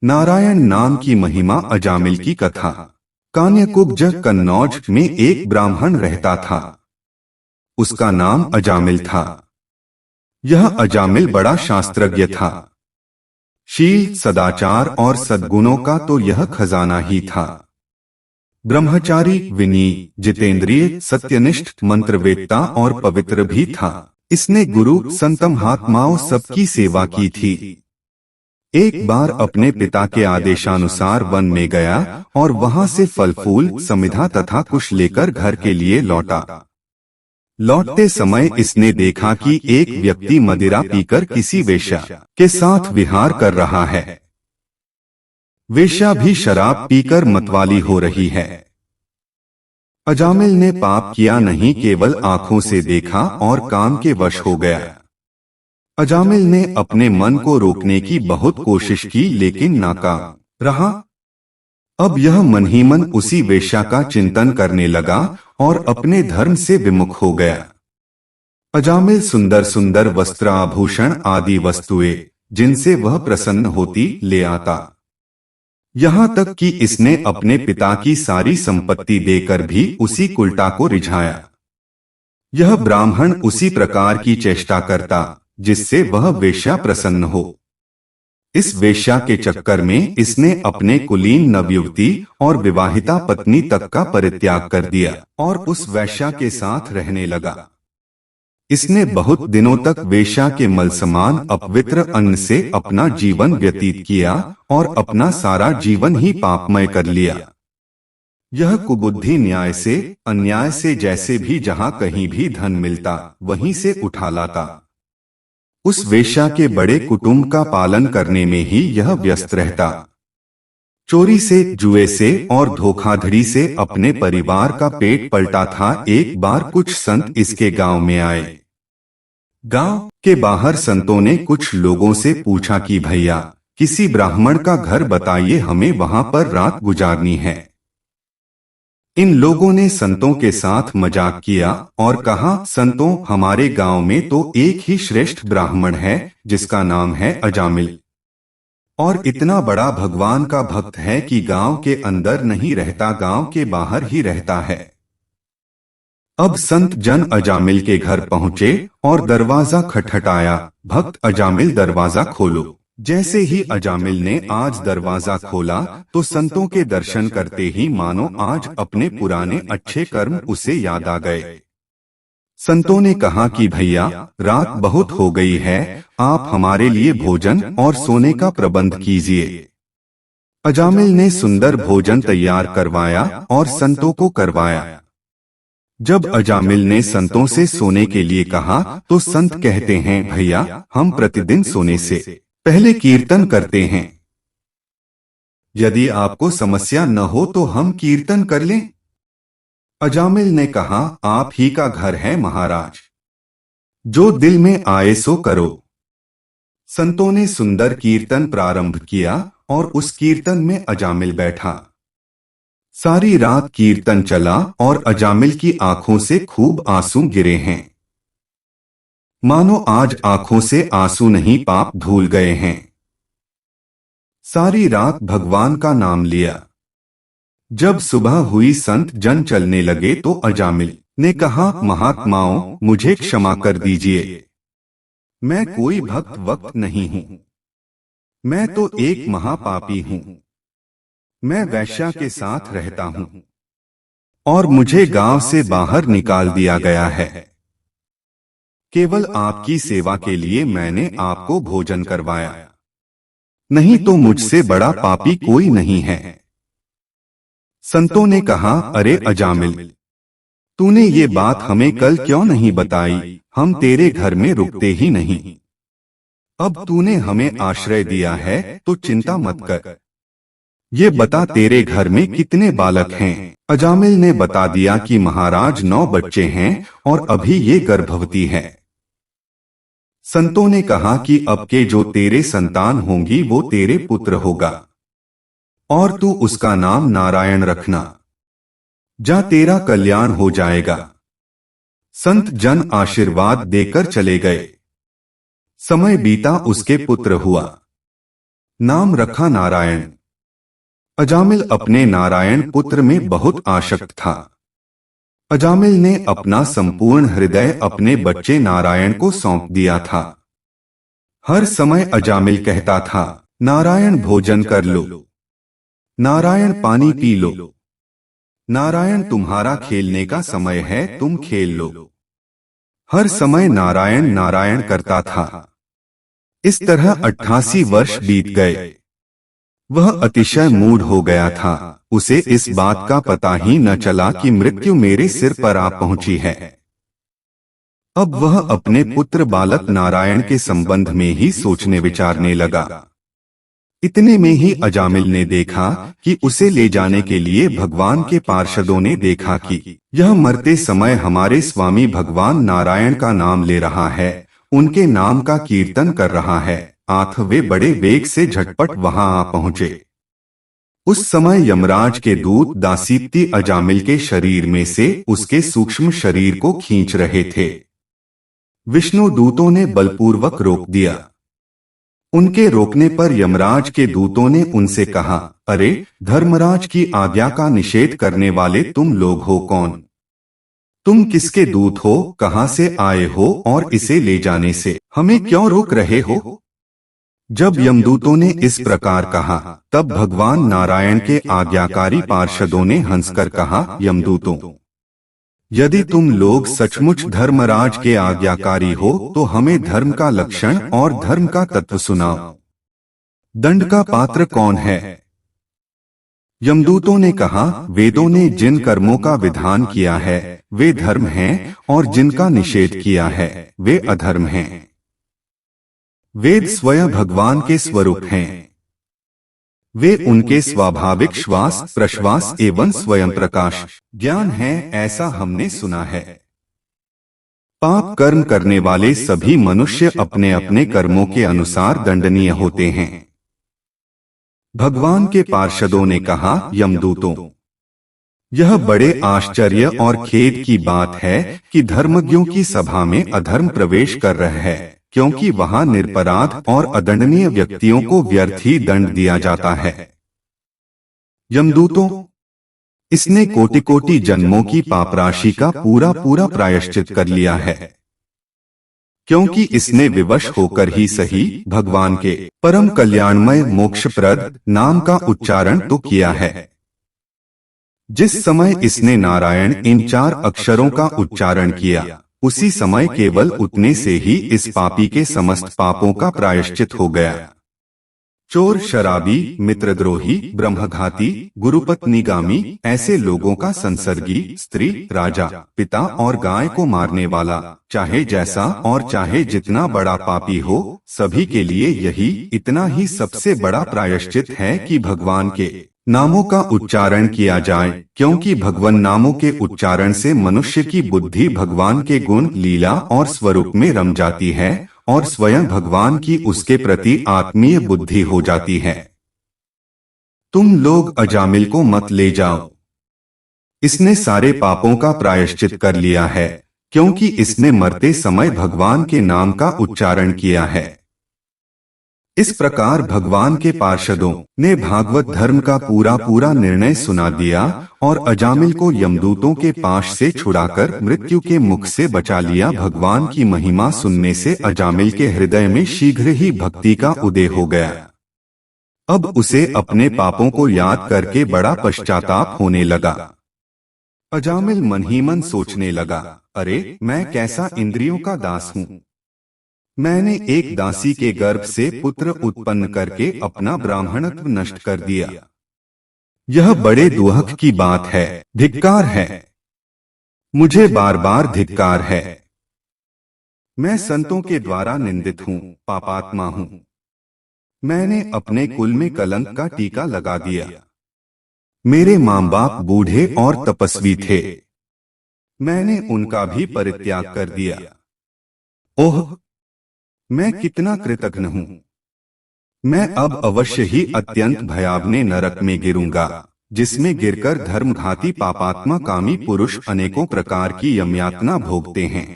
नारायण नाम की महिमा। अजामिल की कथा। कान्यकुब्ज कन्नौज में एक ब्राह्मण रहता था। उसका नाम अजामिल था। यह अजामिल बड़ा शास्त्रज्ञ था। शील, सदाचार और सद्गुणों का तो यह खजाना ही था। ब्रह्मचारी, विनीत, जितेंद्रिय, सत्यनिष्ठ, मंत्रवेत्ता और पवित्र भी था। इसने गुरु, संत, महात्माओं सबकी सेवा की थी। एक बार अपने पिता के आदेशानुसार वन में गया और वहां से फल फूल, समिधा तथा कुश लेकर घर के लिए लौटा। लौटते समय इसने देखा कि एक व्यक्ति मदिरा पीकर किसी वेश्या के साथ विहार कर रहा है। वेश्या भी शराब पीकर मतवाली हो रही है। अजामिल ने पाप किया नहीं, केवल आंखों से देखा और काम के वश हो गया। अजामिल ने अपने मन को रोकने की बहुत कोशिश की, लेकिन नाकाम रहा। अब यह मन ही मन उसी वेश्या का चिंतन करने लगा और अपने धर्म से विमुख हो गया। अजामिल सुंदर सुंदर वस्त्र, आभूषण आदि वस्तुएं जिनसे वह प्रसन्न होती ले आता। यहाँ तक कि इसने अपने पिता की सारी संपत्ति देकर भी उसी कुलटा को रिझाया। यह ब्राह्मण उसी प्रकार की चेष्टा करता जिससे वह वेश्या प्रसन्न हो। इस वेश्या के चक्कर में इसने अपने कुलीन नवयुवती और विवाहिता पत्नी तक का परित्याग कर दिया और उस वेश्या के साथ रहने लगा। इसने बहुत दिनों तक वेश्या के मल समान अपवित्र अन्न से अपना जीवन व्यतीत किया और अपना सारा जीवन ही पापमय कर लिया। यह कुबुद्धि न्याय से, अन्याय से, जैसे भी जहां कहीं भी धन मिलता वहीं से उठा लाता। उस वेश्या के बड़े कुटुंब का पालन करने में ही यह व्यस्त रहता। चोरी से, जुए से और धोखाधड़ी से अपने परिवार का पेट पलटा था। एक बार कुछ संत इसके गांव में आए। गांव के बाहर संतों ने कुछ लोगों से पूछा कि भैया, किसी ब्राह्मण का घर बताइए, हमें वहां पर रात गुजारनी है। इन लोगों ने संतों के साथ मजाक किया और कहा, संतों, हमारे गांव में तो एक ही श्रेष्ठ ब्राह्मण है जिसका नाम है अजामिल, और इतना बड़ा भगवान का भक्त है कि गांव के अंदर नहीं रहता, गांव के बाहर ही रहता है। अब संत जन अजामिल के घर पहुंचे और दरवाजा खटखटाया। भक्त अजामिल, दरवाजा खोलो। जैसे ही अजामिल ने आज दरवाजा खोला तो संतों के दर्शन करते ही मानो आज अपने पुराने अच्छे कर्म उसे याद आ गए। संतों ने कहा कि भैया, रात बहुत हो गई है, आप हमारे लिए भोजन और सोने का प्रबंध कीजिए। अजामिल ने सुंदर भोजन तैयार करवाया और संतों को करवाया। जब अजामिल ने संतों से सोने के लिए कहा तो संत कहते हैं, भैया, हम प्रतिदिन सोने से पहले कीर्तन करते हैं। यदि आपको समस्या न हो तो हम कीर्तन कर लें। अजामिल ने कहा, आप ही का घर है महाराज, जो दिल में आए सो करो। संतों ने सुंदर कीर्तन प्रारंभ किया और उस कीर्तन में अजामिल बैठा। सारी रात कीर्तन चला और अजामिल की आंखों से खूब आंसू गिरे हैं। मानो आज आंखों से आंसू नहीं, पाप धुल गए हैं। सारी रात भगवान का नाम लिया। जब सुबह हुई संत जन चलने लगे तो अजामिल ने कहा, महात्माओं, मुझे क्षमा कर दीजिए, मैं कोई भक्त वक्त नहीं हूं, मैं तो एक महापापी हूं। मैं वेश्या के साथ रहता हूं और मुझे गांव से बाहर निकाल दिया गया है। केवल आपकी सेवा के लिए मैंने आपको भोजन करवाया, नहीं तो मुझसे बड़ा पापी कोई नहीं है। संतों ने कहा, अरे अजामिल, तूने ये बात हमें कल क्यों नहीं बताई? हम तेरे घर में रुकते ही नहीं। अब तूने हमें आश्रय दिया है तो चिंता मत कर। ये बता, तेरे घर में कितने बालक हैं? अजामिल ने बता दिया कि महाराज, 9 बच्चे हैं और अभी ये गर्भवती है। संतों ने कहा कि अब के जो तेरे संतान होंगी वो तेरे पुत्र होगा और तू उसका नाम नारायण रखना। जा, तेरा कल्याण हो जाएगा। संत जन आशीर्वाद देकर चले गए। समय बीता, उसके पुत्र हुआ। नाम रखा नारायण। अजामिल अपने नारायण पुत्र में बहुत आसक्त था। अजामिल ने अपना संपूर्ण हृदय अपने बच्चे नारायण को सौंप दिया था। हर समय अजामिल कहता था, नारायण भोजन कर लो, नारायण पानी पी लो, नारायण तुम्हारा खेलने का समय है, तुम खेल लो। हर समय नारायण नारायण करता था। इस तरह 88 वर्ष बीत गए। वह अतिशय मूढ़ हो गया था। उसे इस बात का पता ही न चला कि मृत्यु मेरे सिर पर आ पहुंची है। अब वह अपने पुत्र बालक नारायण के संबंध में ही सोचने विचारने लगा। इतने में ही अजामिल ने देखा कि उसे ले जाने के लिए भगवान के पार्षदों ने देखा कि यह मरते समय हमारे स्वामी भगवान नारायण का नाम ले रहा है, उनके नाम का कीर्तन कर रहा है। आंख वे बड़े वेग से झटपट वहां आ पहुंचे। उस समय यमराज के दूत दासीप्ती अजामिल के शरीर में से उसके सूक्ष्म शरीर को खींच रहे थे। विष्णु दूतों ने बलपूर्वक रोक दिया। उनके रोकने पर यमराज के दूतों ने उनसे कहा, अरे धर्मराज की आज्ञा का निषेध करने वाले तुम लोग हो कौन? तुम किसके दूत हो, कहां से आए हो और इसे ले जाने से हमें क्यों रोक रहे हो? जब यमदूतों ने इस प्रकार कहा, तब भगवान नारायण के आज्ञाकारी पार्षदों ने हंसकर कहा, यमदूतों, यदि तुम लोग सचमुच धर्मराज के आज्ञाकारी हो तो हमें धर्म का लक्षण और धर्म का तत्व सुनाओ। दंड का पात्र कौन है? यमदूतों ने कहा, वेदों ने जिन कर्मों का विधान किया है वे धर्म हैं, और जिनका निषेध किया है वे अधर्म हैं। वेद स्वयं भगवान के स्वरूप हैं। वे उनके स्वाभाविक श्वास प्रश्वास एवं स्वयं प्रकाश ज्ञान है, ऐसा हमने सुना है। पाप कर्म करने वाले सभी मनुष्य अपने अपने कर्मों के अनुसार दंडनीय होते हैं। भगवान के पार्षदों ने कहा, यमदूतों, यह बड़े आश्चर्य और खेद की बात है कि धर्मज्ञों की सभा में अधर्म प्रवेश कर रहा है, क्योंकि वहां निरपराध और अदंडनीय व्यक्तियों को व्यर्थ ही दंड दिया जाता है। यमदूतों, इसने कोटि कोटि जन्मों की पाप राशि का पूरा पूरा प्रायश्चित कर लिया है, क्योंकि इसने विवश होकर ही सही भगवान के परम कल्याणमय मोक्षप्रद नाम का उच्चारण तो किया है। जिस समय इसने नारायण इन 4 अक्षरों का उच्चारण किया, उसी समय केवल उतने से ही इस पापी के समस्त पापों का प्रायश्चित हो गया। चोर, शराबी, मित्रद्रोही, ब्रह्मघाती, गुरुपत्नीगामी, ऐसे लोगों का संसर्गी, स्त्री, राजा, पिता और गाय को मारने वाला, चाहे जैसा और चाहे जितना बड़ा पापी हो, सभी के लिए यही इतना ही सबसे बड़ा प्रायश्चित है कि भगवान के नामों का उच्चारण किया जाए, क्योंकि भगवान नामों के उच्चारण से मनुष्य की बुद्धि भगवान के गुण, लीला और स्वरूप में रम जाती है और स्वयं भगवान की उसके प्रति आत्मीय बुद्धि हो जाती है। तुम लोग अजामिल को मत ले जाओ। इसने सारे पापों का प्रायश्चित कर लिया है, क्योंकि इसने मरते समय भगवान के नाम का उच्चारण किया है। इस प्रकार भगवान के पार्षदों ने भागवत धर्म का पूरा पूरा निर्णय सुना दिया और अजामिल को यमदूतों के पाश से छुड़ाकर मृत्यु के मुख से बचा लिया। भगवान की महिमा सुनने से अजामिल के हृदय में शीघ्र ही भक्ति का उदय हो गया। अब उसे अपने पापों को याद करके बड़ा पश्चाताप होने लगा। अजामिल मन ही मन सोचने लगा, अरे मैं कैसा इंद्रियों का दास हूँ। मैंने एक दासी के गर्भ से पुत्र उत्पन्न करके अपना ब्राह्मणत्व नष्ट कर दिया। यह बड़े दुख की बात है, धिक्कार है, मुझे बार बार धिक्कार है। मैं संतों के द्वारा निंदित हूँ, पापात्मा हूँ। मैंने अपने कुल में कलंक का टीका लगा दिया। मेरे माँ बाप बूढ़े और तपस्वी थे, मैंने उनका भी परित्याग कर दिया। ओह, मैं कितना कृतघ्न हूँ। मैं अब अवश्य ही अत्यंत भयावने नरक में गिरूंगा, जिसमें गिरकर धर्मघाती पापात्मा कामी पुरुष अनेकों प्रकार की यमयातना भोगते हैं।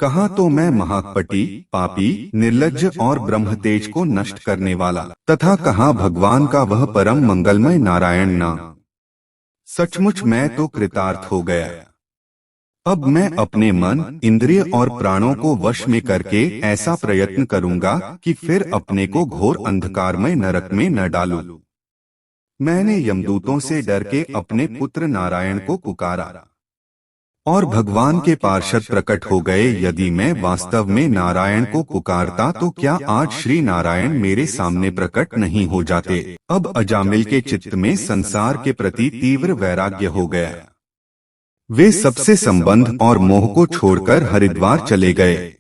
कहा तो मैं महाकपटी, पापी, निर्लज्ज और ब्रह्मतेज को नष्ट करने वाला, तथा कहा भगवान का वह परम मंगलमय नारायण नाम। सचमुच मैं तो कृतार्थ हो गया। अब मैं अपने मन, इंद्रिय और प्राणों को वश में करके ऐसा प्रयत्न करूंगा कि फिर अपने को घोर अंधकारमय नरक में न डालूं। मैंने यमदूतों से डर के अपने पुत्र नारायण को पुकारा और भगवान के पार्षद प्रकट हो गए। यदि मैं वास्तव में नारायण को पुकारता तो क्या आज श्री नारायण मेरे सामने प्रकट नहीं हो जाते। अब अजामिल के चित्त में संसार के प्रति तीव्र वैराग्य हो गया। वे सबसे संबंध और मोह को छोड़कर हरिद्वार चले गए।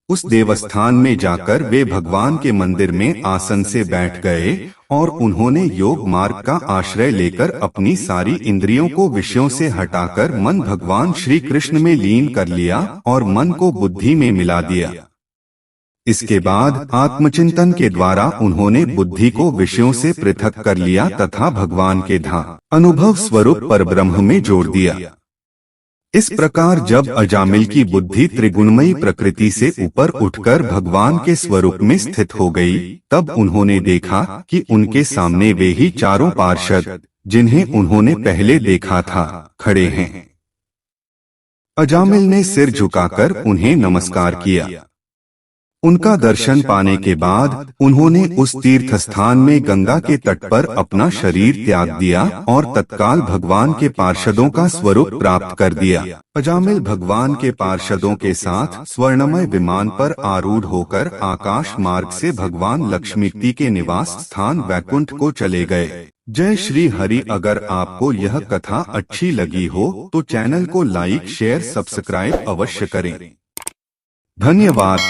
उस देवस्थान में जाकर वे भगवान के मंदिर में आसन से बैठ गए और उन्होंने योग मार्ग का आश्रय लेकर अपनी सारी इंद्रियों को विषयों से हटाकर मन भगवान श्री कृष्ण में लीन कर लिया और मन को बुद्धि में मिला दिया। इसके बाद आत्मचिंतन के द्वारा उन्होंने बुद्धि को विषयों से पृथक कर लिया तथा भगवान के धाम अनुभव स्वरूप परब्रह्म में जोड़ दिया। इस प्रकार जब अजामिल की बुद्धि त्रिगुणमयी प्रकृति से ऊपर उठकर भगवान के स्वरूप में स्थित हो गई, तब उन्होंने देखा कि उनके सामने वे ही चारों पार्षद जिन्हें उन्होंने पहले देखा था, खड़े हैं। अजामिल ने सिर झुकाकर उन्हें नमस्कार किया। उनका दर्शन पाने के बाद उन्होंने उस तीर्थ स्थान में गंगा के तट पर अपना शरीर त्याग दिया और तत्काल भगवान के पार्षदों का स्वरूप प्राप्त कर दिया। अजामिल भगवान के पार्षदों के साथ स्वर्णमय विमान पर आरूढ़ होकर आकाश मार्ग से भगवान लक्ष्मीपति के निवास स्थान वैकुंठ को चले गए। जय श्री हरि। अगर आपको यह कथा अच्छी लगी हो तो चैनल को लाइक, शेयर, सब्सक्राइब अवश्य करें। धन्यवाद।